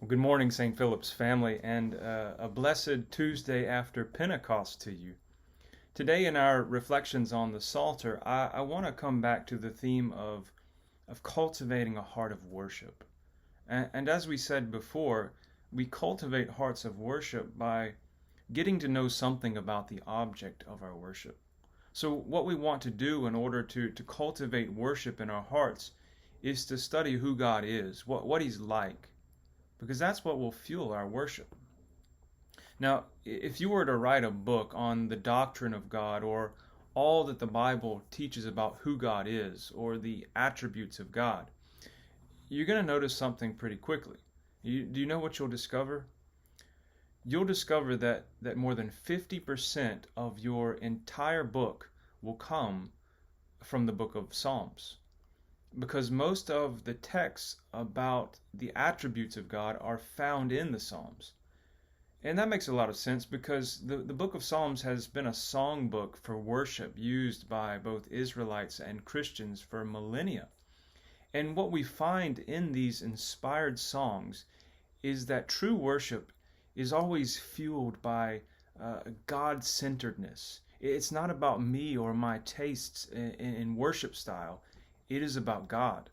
Well, good morning, St. Philip's family, and a blessed Tuesday after Pentecost to you. Today, in our reflections on the Psalter, I want to come back to the theme of cultivating a heart of worship. And as we said before, we cultivate hearts of worship by getting to know something about the object of our worship. So, what we want to do in order to cultivate worship in our hearts is to study who God is, what He's like, because that's what will fuel our worship. Now, if you were to write a book on the doctrine of God or all that the Bible teaches about who God is or the attributes of God, you're going to notice something pretty quickly. Do you know what you'll discover? You'll discover that more than 50% of your entire book will come from the book of Psalms, because most of the texts about the attributes of God are found in the Psalms. And that makes a lot of sense because the book of Psalms has been a songbook for worship used by both Israelites and Christians for millennia. And what we find in these inspired songs is that true worship is always fueled by God-centeredness. It's not about me or my tastes in worship style. It is about God.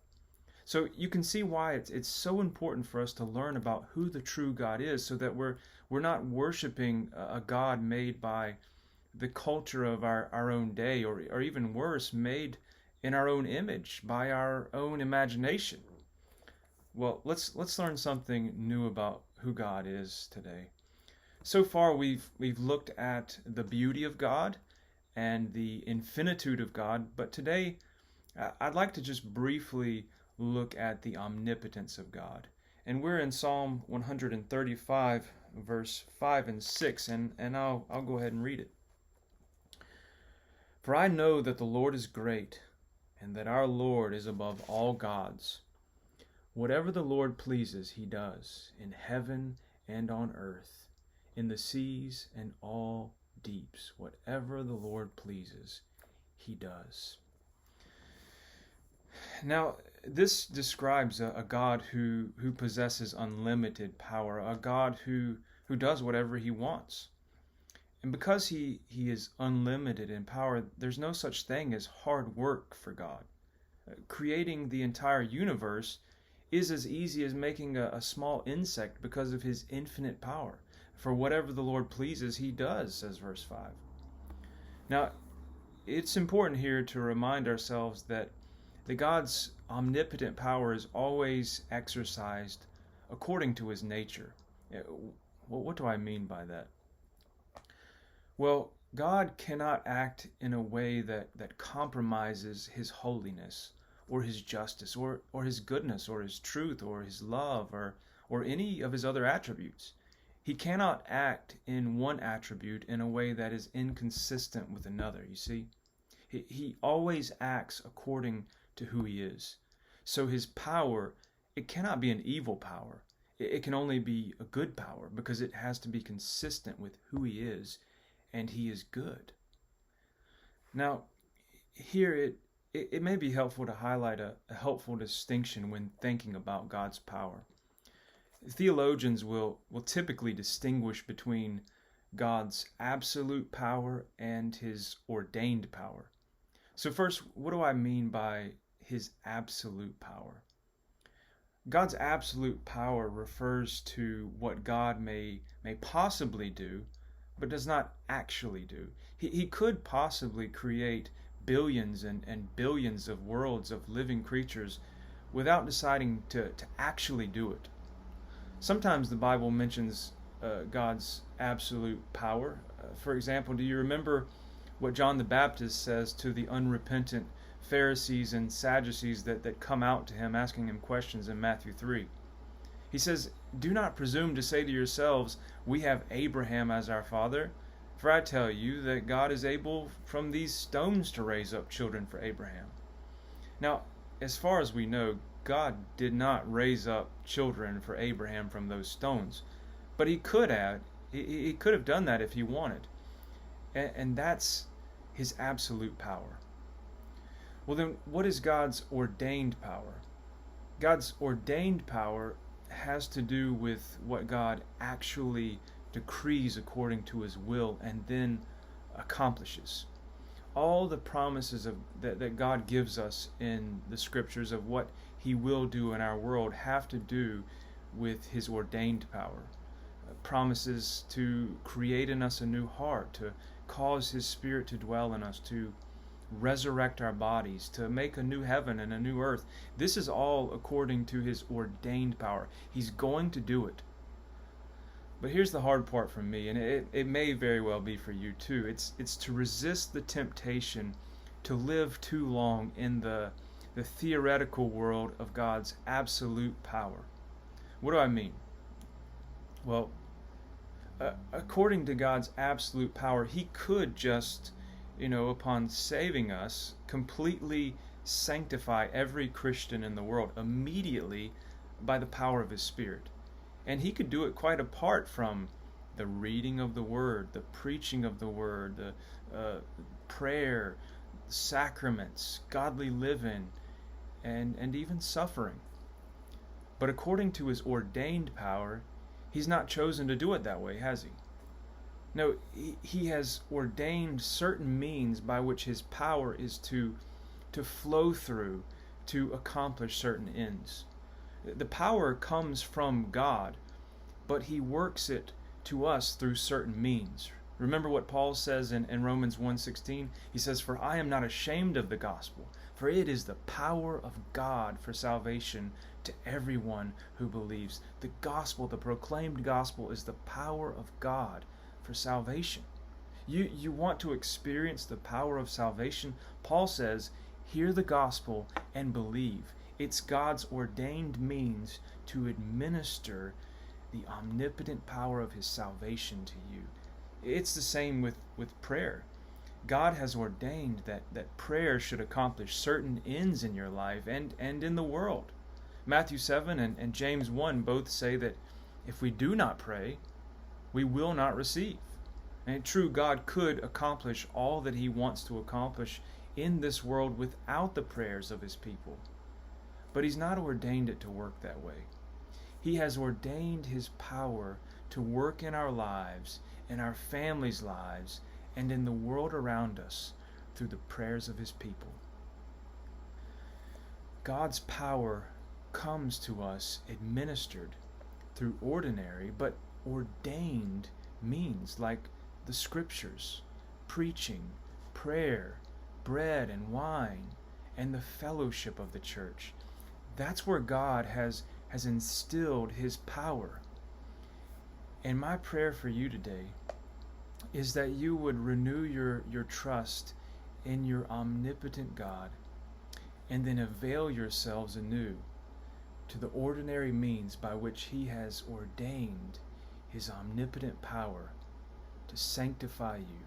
So you can see why it's so important for us to learn about who the true God is, so that we're not worshiping a God made by the culture of our own day, or even worse, made in our own image, by our own imagination. Well, let's learn something new about who God is today. So far we've looked at the beauty of God and the infinitude of God, but today I'd like to just briefly look at the omnipotence of God. And we're in Psalm 135, verse 5 and 6, and I'll go ahead and read it. For I know that the Lord is great, and that our Lord is above all gods. Whatever the Lord pleases, He does, in heaven and on earth, in the seas and all deeps. Whatever the Lord pleases, He does. Now, this describes a God who possesses unlimited power, a God who does whatever He wants. And because he is unlimited in power, there's no such thing as hard work for God. Creating the entire universe is as easy as making a small insect because of His infinite power. For whatever the Lord pleases, He does, says verse 5. Now, it's important here to remind ourselves that God's omnipotent power is always exercised according to His nature. Well, what do I mean by that? Well, God cannot act in a way that compromises His holiness or His justice or His goodness or His truth or His love or any of His other attributes. He cannot act in one attribute in a way that is inconsistent with another, you see. He always acts according to who He is. So His power, it cannot be an evil power. It can only be a good power because it has to be consistent with who He is, and He is good. Now, here it may be helpful to highlight a helpful distinction when thinking about God's power. Theologians will typically distinguish between God's absolute power and His ordained power. So first, what do I mean by His absolute power? God's absolute power refers to what God may possibly do, but does not actually do. He could possibly create billions and billions of worlds of living creatures without deciding to actually do it. Sometimes the Bible mentions God's absolute power. For example, do you remember what John the Baptist says to the unrepentant Pharisees and Sadducees that come out to him asking him questions in Matthew 3? He says, "Do not presume to say to yourselves, 'We have Abraham as our father,' for I tell you that God is able from these stones to raise up children for Abraham." Now, as far as we know, God did not raise up children for Abraham from those stones, but He could have. He could have done that if He wanted. And that's His absolute power. Well then, what is God's ordained power? God's ordained power has to do with what God actually decrees according to his will and then accomplishes. All the promises that God gives us in the scriptures of what he will do in our world have to do with his ordained power. Promises to create in us a new heart, to cause his Spirit to dwell in us, to resurrect our bodies, to make a new heaven and a new earth. This is all according to his ordained power. He's going to do it. But here's the hard part for me, and it may very well be for you too. It's to resist the temptation to live too long in the theoretical world of God's absolute power. What do I mean? Well, according to God's absolute power, he could just, upon saving us, completely sanctify every Christian in the world immediately by the power of his Spirit. And he could do it quite apart from the reading of the Word, the preaching of the Word, the prayer, sacraments, godly living, and even suffering. But according to his ordained power, he's not chosen to do it that way, has he? No, he has ordained certain means by which his power is to flow through to accomplish certain ends. The power comes from God, but he works it to us through certain means. Remember what Paul says in Romans 1:16? He says, "For I am not ashamed of the gospel, for it is the power of God for salvation to everyone who believes." The gospel, the proclaimed gospel, is the power of God for salvation. You want to experience the power of salvation? Paul says, hear the gospel and believe. It's God's ordained means to administer the omnipotent power of his salvation to you. It's the same with prayer. God has ordained that prayer should accomplish certain ends in your life and in the world. Matthew 7 and James 1 both say that if we do not pray, we will not receive. And true, God could accomplish all that he wants to accomplish in this world without the prayers of his people. But he's not ordained it to work that way. He has ordained his power to work in our lives, in our families' lives, and in the world around us through the prayers of his people. God's power comes to us administered through ordinary but ordained means like the scriptures, preaching, prayer, bread and wine, and the fellowship of the church. That's where God has instilled his power. And my prayer for you today is that you would renew your trust in your omnipotent God and then avail yourselves anew to the ordinary means by which he has ordained his omnipotent power to sanctify you